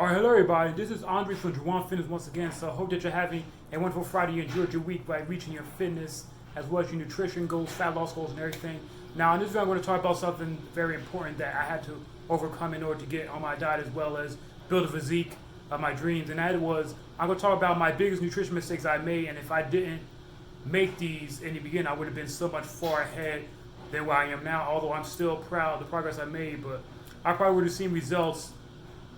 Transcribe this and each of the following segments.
All right, hello everybody. This is Andre from Juwan Fitness once again. So I hope that you're having a wonderful Friday. You enjoyed your week by reaching your fitness as well as your nutrition goals, fat loss goals, and everything. Now, in this video, I'm going to talk about something very important that I had to overcome in order to get on my diet as well as build a physique of my dreams. And that was, I'm going to talk about my biggest nutrition mistakes I made. And if I didn't make these in the beginning, I would have been so much far ahead than where I am now. Although I'm still proud of the progress I made, but I probably would have seen results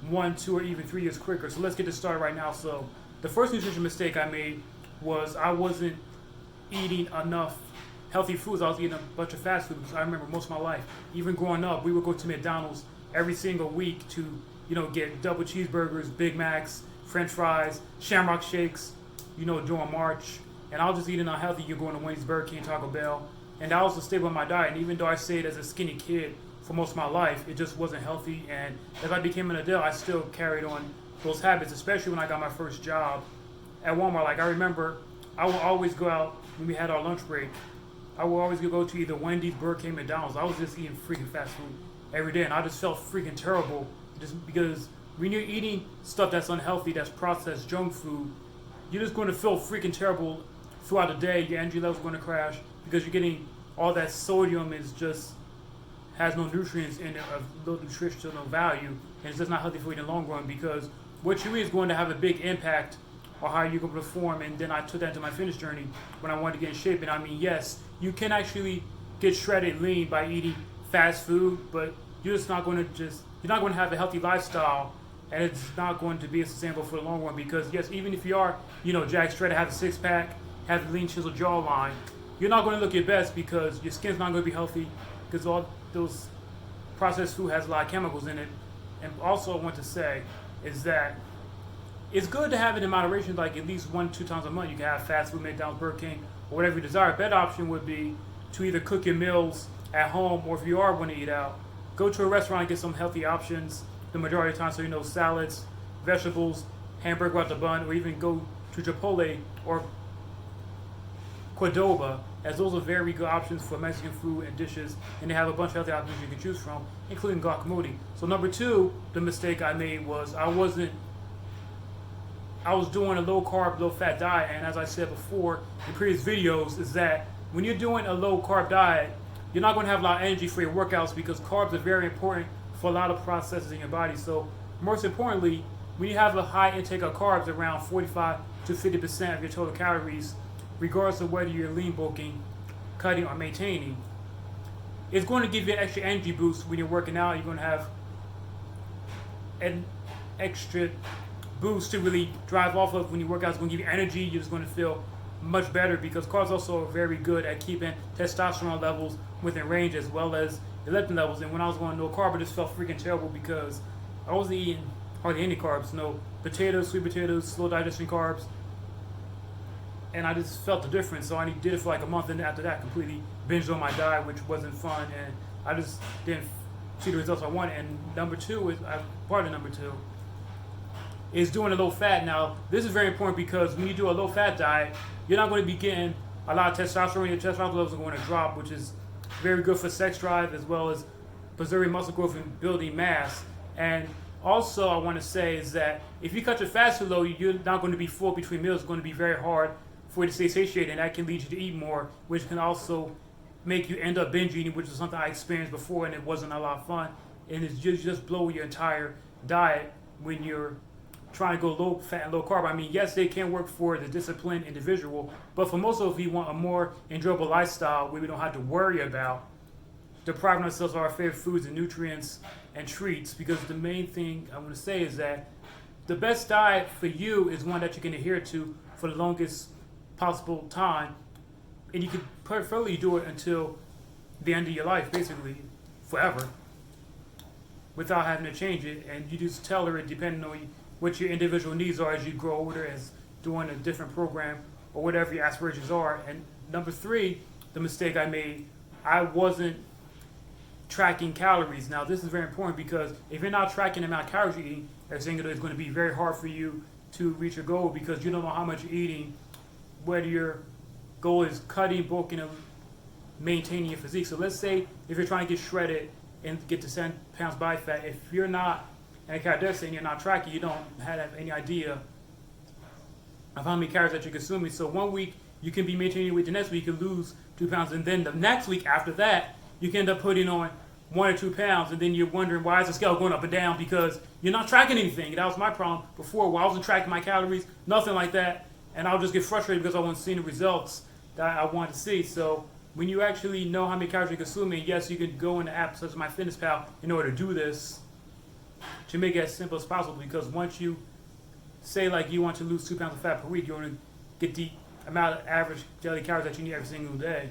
1, 2, or even 3 years quicker. So let's get this started right now. So the first nutrition mistake I made was I wasn't eating enough healthy foods. I was eating a bunch of fast food because I remember most of my life, even growing up, we would go to McDonald's every single week to, get double cheeseburgers, Big Macs, French fries, Shamrock shakes, during March. And I was just eating unhealthy. You're going to Wendy's, Burger King, Taco Bell. And that was the staple of my diet. And even though I stayed as a skinny kid for most of my life, it just wasn't healthy. And as I became an adult, I still carried on those habits, especially when I got my first job at Walmart. Like, I remember I would always go out when we had our lunch break. I would always go to either Wendy's, Burger King, McDonald's. I was just eating freaking fast food every day, and I just felt freaking terrible just because when you're eating stuff that's unhealthy, that's processed junk food, you're just going to feel freaking terrible throughout the day. Your energy levels are going to crash because you're getting all that sodium is just has no nutrients in it of no nutritional value, and it's just not healthy for you in the long run because what you eat is going to have a big impact on how you're going to perform. And then I took that to my fitness journey when I wanted to get in shape. And I mean, yes, you can actually get shredded lean by eating fast food, but you're just not going to you're not going to have a healthy lifestyle, and it's not going to be sustainable for the long run because yes, even if you are, jack shredded, have a six pack, have a lean chiseled jawline, you're not going to look your best because your skin's not going to be healthy because all those processed food has a lot of chemicals in it. And also I want to say is that it's good to have it in moderation, like at least 1-2 times a month. You can have fast food, McDonald's, Burger King, or whatever you desire. A better option would be to either cook your meals at home, or if you are going to eat out, go to a restaurant and get some healthy options the majority of the time. So, salads, vegetables, hamburger without the bun, or even go to Chipotle or Cordoba, as those are very good options for Mexican food and dishes, and they have a bunch of healthy options you can choose from, including guacamole. So number 2, the mistake I made was I was doing a low carb, low fat diet, and as I said before in previous videos, is that when you're doing a low carb diet, you're not going to have a lot of energy for your workouts because carbs are very important for a lot of processes in your body. So most importantly, when you have a high intake of carbs, around 45 to 50% of your total calories, regardless of whether you're lean bulking, cutting, or maintaining, it's going to give you an extra energy boost when you're working out. You're going to have an extra boost to really drive off of when you work out. It's going to give you energy. You're just going to feel much better because carbs also are very good at keeping testosterone levels within range as well as leptin levels. And when I was going no carb, I just felt freaking terrible because I wasn't eating hardly any carbs. No potatoes, sweet potatoes, slow digestion carbs. And I just felt the difference. So I did it for like a month, and after that, completely binged on my diet, which wasn't fun. And I just didn't see the results I wanted. And number 2 is, part of number 2, is doing a low fat. Now, this is very important because when you do a low fat diet, you're not going to be getting a lot of testosterone. Your testosterone levels are going to drop, which is very good for sex drive as well as preserving muscle growth and building mass. And also, I want to say is that if you cut your fast food low, you're not going to be full between meals. It's going to be very hard for you to stay satiated, and that can lead you to eat more, which can also make you end up binge eating, which is something I experienced before, and it wasn't a lot of fun. And it's just blow your entire diet when you're trying to go low fat and low carb. I mean, yes, they can work for the disciplined individual, but for most of us, we want a more enjoyable lifestyle where we don't have to worry about depriving ourselves of our favorite foods and nutrients and treats. Because the main thing I want to say is that the best diet for you is one that you can adhere to for the longest possible time, and you can preferably do it until the end of your life, basically forever, without having to change it. And you just tailor it depending on what your individual needs are as you grow older, as doing a different program or whatever your aspirations are. And number 3, the mistake I made, I wasn't tracking calories. Now, this is very important because if you're not tracking the amount of calories you're eating every single day, it's going to be very hard for you to reach your goal because you don't know how much you're eating, whether your goal is cutting, bulking, or maintaining your physique. So let's say if you're trying to get shredded and get to 10 pounds body fat, if you're not and a calorie deficit and you're not tracking, you don't have any idea of how many calories that you're consuming. So 1 week you can be maintaining your weight, the next week you can lose 2 pounds, and then the next week after that you can end up putting on 1 or 2 pounds, and then you're wondering why is the scale going up and down, because you're not tracking anything. That was my problem before, where I wasn't tracking my calories, nothing like that, and I'll just get frustrated because I wasn't seeing the results that I wanted to see. So when you actually know how many calories you're consuming, yes, you can go in the app such as MyFitnessPal in order to do this, to make it as simple as possible, because once you say like you want to lose 2 pounds of fat per week, you're going to get the amount of average daily calories that you need every single day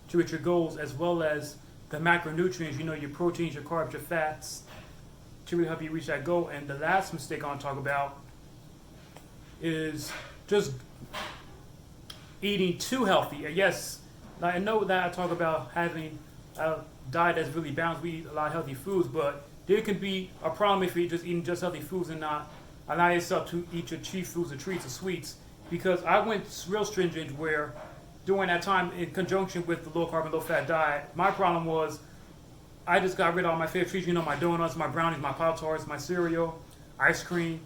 to reach your goals, as well as the macronutrients, your proteins, your carbs, your fats, to really help you reach that goal. And the last mistake I want to talk about is just eating too healthy. And yes, I know that I talk about having a diet that's really balanced. We eat a lot of healthy foods, but there can be a problem if you're just eating just healthy foods and not allow yourself to eat your cheap foods or treats or sweets. Because I went real stringent where during that time, in conjunction with the low carb and low fat diet, my problem was I just got rid of all my favorite treats, my donuts, my brownies, my Pop-Tarts, my cereal, ice cream,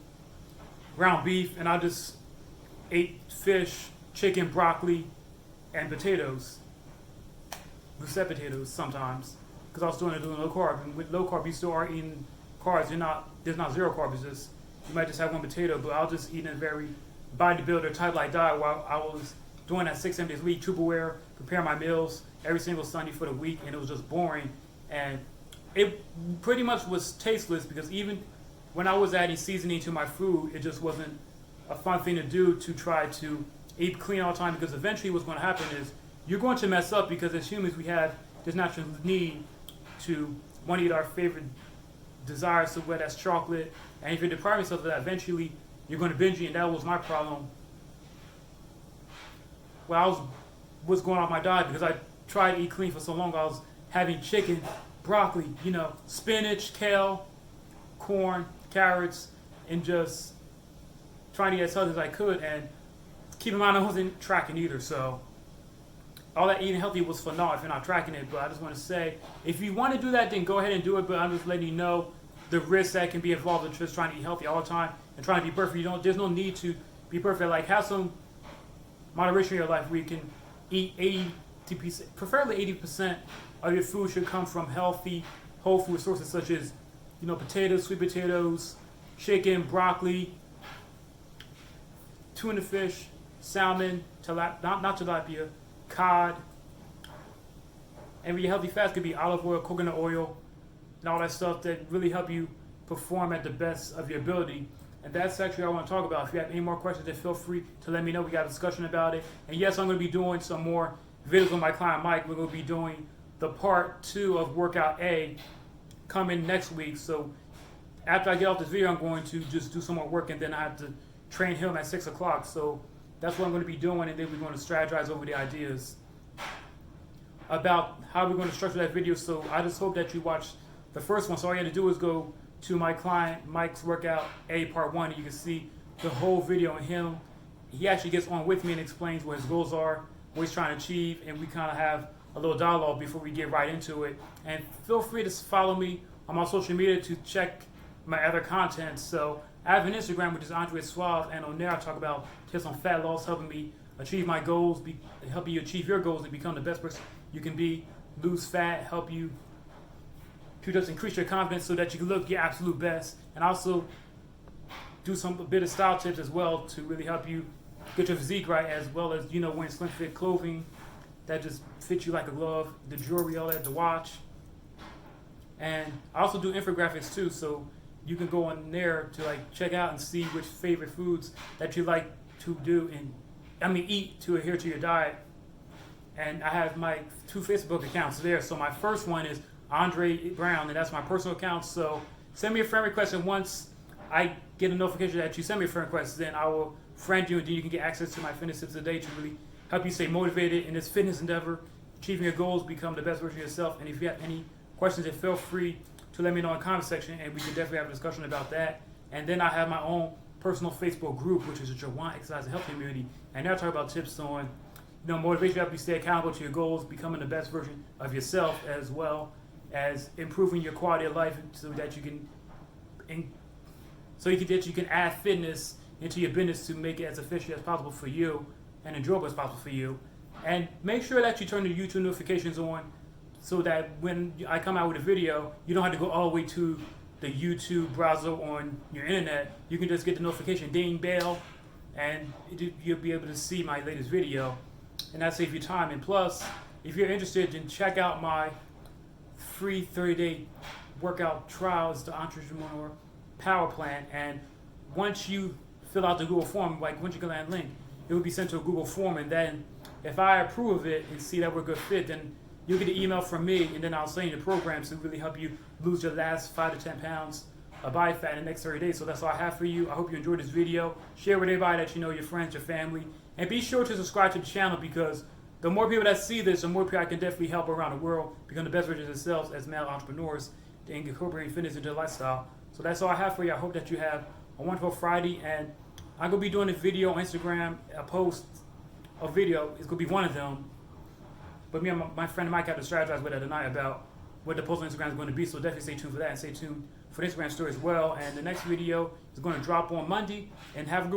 ground beef, and I just ate fish, chicken, broccoli, and potatoes. Lucette potatoes sometimes, because I was doing low carb. And with low carb, you still are eating carbs. There's not zero carbs. It's just, you might just have one potato, but I was just eating a very bodybuilder type like diet while I was doing that 6 7 days a week, Tupperware, prepare my meals every single Sunday for the week, and it was just boring. And it pretty much was tasteless, because even when I was adding seasoning to my food, it just wasn't a fun thing to do, to try to eat clean all the time, because eventually what's going to happen is you're going to mess up, because as humans we have this natural need to want to eat our favorite desires, so whether that's chocolate, and if you deprive yourself of that, eventually you're going to binge eat, and that was my problem. Well, I was going off my diet because I tried to eat clean for so long. I was having chicken, broccoli, spinach, kale, corn, carrots, and just trying to get as healthy as I could. And keep in mind, I wasn't tracking either. So all that eating healthy was for naught if you're not tracking it. But I just want to say, if you want to do that, then go ahead and do it. But I'm just letting you know the risks that can be involved in just trying to eat healthy all the time and trying to be perfect. There's no need to be perfect. Like, have some moderation in your life where you can eat 80%, preferably 80% of your food should come from healthy, whole food sources such as, potatoes, sweet potatoes, chicken, broccoli, tuna fish, salmon, not tilapia, cod. And your healthy fats could be olive oil, coconut oil, and all that stuff that really help you perform at the best of your ability. And that's actually what I want to talk about. If you have any more questions, then feel free to let me know. We got a discussion about it. And yes, I'm going to be doing some more videos with my client Mike. We're going to be doing the part 2 of workout A coming next week. So after I get off this video, I'm going to just do some more work, and then I have to train him at 6 o'clock. So that's what I'm going to be doing, and then we're going to strategize over the ideas about how we're going to structure that video. So I just hope that you watch the first one. So all you have to do is go to my client Mike's workout A part 1, and you can see the whole video on him. He actually gets on with me and explains what his goals are, what he's trying to achieve, and we kind of have a little dialogue before we get right into it. And feel free to follow me on my social media to check my other content. So I have an Instagram, which is Andre Suave, and on there I talk about tips on fat loss, helping me achieve my goals, helping you achieve your goals and become the best person you can be, lose fat, help you to just increase your confidence so that you can look your absolute best, and also do a bit of style tips as well to really help you get your physique right, as well as wearing slim fit clothing that just fits you like a glove, the jewelry, all that, the watch. And I also do infographics too, so you can go on there to check out and see which favorite foods that you like to do and eat to adhere to your diet. And I have my 2 Facebook accounts there. So my first one is Andre Brown, and that's my personal account. So send me a friend request, and once I get a notification that you send me a friend request, then I will friend you, and then you can get access to my fitness tips a day to really help you stay motivated in this fitness endeavor, achieving your goals, become the best version of yourself. And if you have any questions, then feel free to let me know in the comment section, and we can definitely have a discussion about that. And then I have my own personal Facebook group, which is the Jawan Exercise and Health Community, and there I talk about tips on motivation to help you stay accountable to your goals, becoming the best version of yourself, as well as improving your quality of life so that you can so you can add fitness into your business to make it as efficient as possible for you and enjoyable as possible for you. And make sure that you turn the YouTube notifications on so that when I come out with a video, you don't have to go all the way to the YouTube browser on your internet. You can just get the notification ding bell, and you'll be able to see my latest video, and that saves you time. And plus, if you're interested, then check out my free 30-day workout trial. It's the Entrepreneur Power Plan. And once you fill out the Google form, like once you get that link, it will be sent to a Google form, and then if I approve of it and see that we're a good fit, then you'll get an email from me, and then I'll send you the programs to really help you lose your last 5 to 10 pounds of body fat in the next 30 days. So that's all I have for you. I hope you enjoyed this video. Share with everybody that you know, your friends, your family, and be sure to subscribe to the channel, because the more people that see this, the more people I can definitely help around the world become the best versions of themselves as male entrepreneurs and incorporating fitness into their lifestyle. So that's all I have for you. I hope that you have a wonderful Friday, and I'm going to be doing a video on Instagram, a post, a video. It's going to be one of them. But me and my friend Mike have to strategize with it tonight about what the post on Instagram is going to be. So definitely stay tuned for that, and stay tuned for the Instagram story as well. And the next video is going to drop on Monday. And have a good